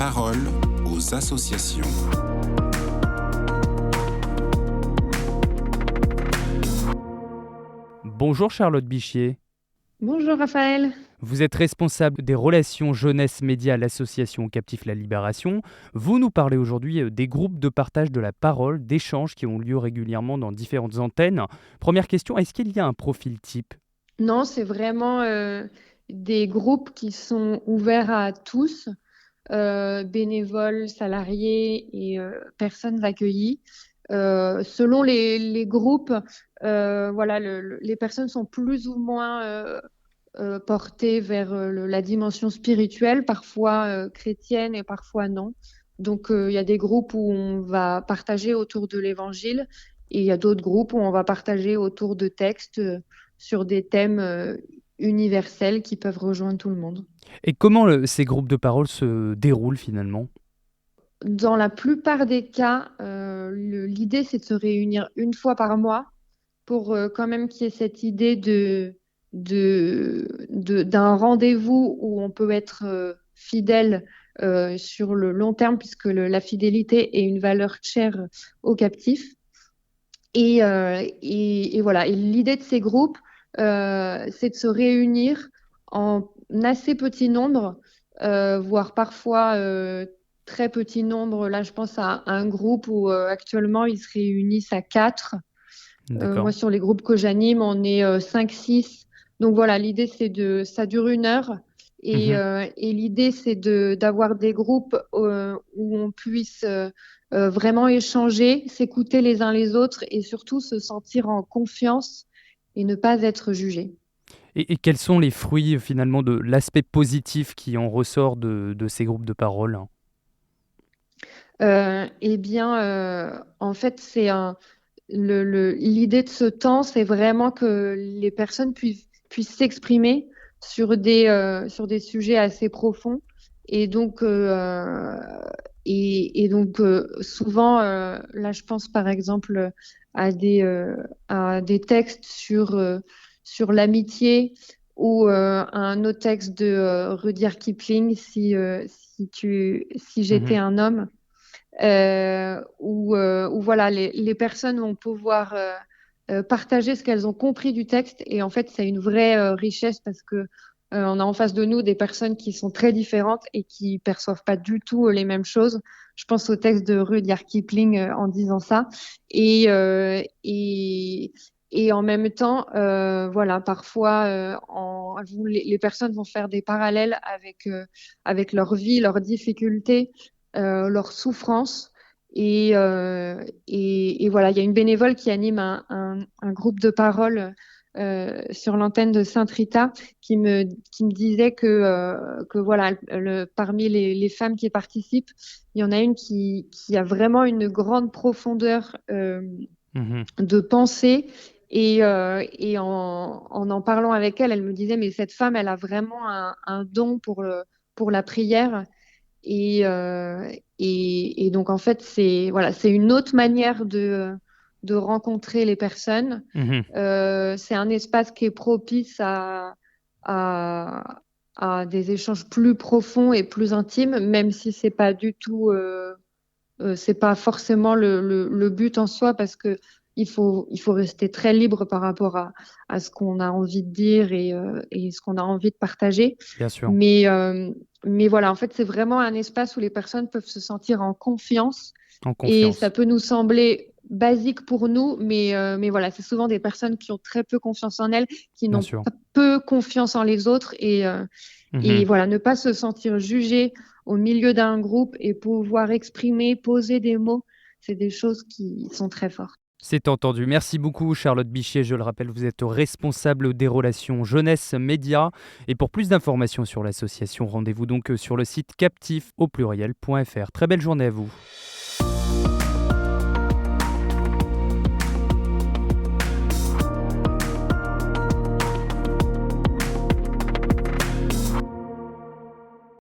parole aux associations. Bonjour Charlotte Bichier. Bonjour Raphaël. Vous êtes responsable des relations jeunesse-médias à l'association Captif La Libération. Vous nous parlez aujourd'hui des groupes de partage de la parole, d'échanges qui ont lieu régulièrement dans différentes antennes. Première question, est-ce qu'il y a un profil type ? Non, c'est vraiment des groupes qui sont ouverts à tous, bénévoles, salariés et personnes accueillies. Selon les groupes, les personnes sont plus ou moins portées vers la dimension spirituelle, parfois chrétienne et parfois non. Donc, il y a des groupes où on va partager autour de l'évangile et il y a d'autres groupes où on va partager autour de textes sur des thèmes universels qui peuvent rejoindre tout le monde. Et comment ces groupes de parole se déroulent finalement ? Dans la plupart des cas, l'idée, c'est de se réunir une fois par mois pour quand même qu'il y ait cette idée d'un rendez-vous où on peut être fidèle sur le long terme, puisque la fidélité est une valeur chère aux captifs. Et voilà. Et l'idée de ces groupes, c'est de se réunir en assez petit nombre, voire parfois très petit nombre. Là, je pense à un groupe où actuellement, ils se réunissent à 4. Moi, sur les groupes que j'anime, on est 5-6. Donc voilà, l'idée, ça dure 1 heure. Et l'idée, c'est d'avoir des groupes où on puisse vraiment échanger, s'écouter les uns les autres et surtout se sentir en confiance et ne pas être jugé. Et quels sont les fruits finalement de l'aspect positif qui en ressort de ces groupes de parole ? En fait, l'idée de ce temps, c'est vraiment que les personnes puissent s'exprimer sur des sujets assez profonds. Et donc, souvent, là, je pense par exemple à des textes sur l'amitié ou à un autre texte de Rudyard Kipling, si j'étais un homme. Où voilà, les personnes vont pouvoir partager ce qu'elles ont compris du texte. Et en fait, c'est une vraie richesse parce que on a en face de nous des personnes qui sont très différentes et qui perçoivent pas du tout les mêmes choses. Je pense au texte de Rudyard Kipling en disant ça. Et en même temps, voilà, parfois, les personnes vont faire des parallèles avec leur vie, leurs difficultés, leurs souffrances. Et voilà, il y a une bénévole qui anime un groupe de parole sur l'antenne de Sainte-Rita qui me disait que voilà, parmi les femmes qui participent, il y en a une qui a vraiment une grande profondeur de pensée. Et en parlant avec elle, elle me disait, mais cette femme, elle a vraiment un don pour la prière. Et donc, en fait, c'est une autre manière de rencontrer les personnes. C'est un espace qui est propice à des échanges plus profonds et plus intimes, même si c'est pas du tout, c'est pas forcément le but en soi, parce que il faut rester très libre par rapport à ce qu'on a envie de dire et ce qu'on a envie de partager. Bien sûr. Mais voilà, en fait, c'est vraiment un espace où les personnes peuvent se sentir en confiance. Et ça peut nous sembler basique pour nous, mais voilà, c'est souvent des personnes qui ont très peu confiance en elles, qui n'ont pas peu confiance en les autres. Et voilà, ne pas se sentir jugé au milieu d'un groupe et pouvoir exprimer, poser des mots, c'est des choses qui sont très fortes. C'est entendu. Merci beaucoup Charlotte Bichier. Je le rappelle, vous êtes responsable des relations jeunesse-médias. Et pour plus d'informations sur l'association, rendez-vous donc sur le site captif.fr. Très belle journée à vous.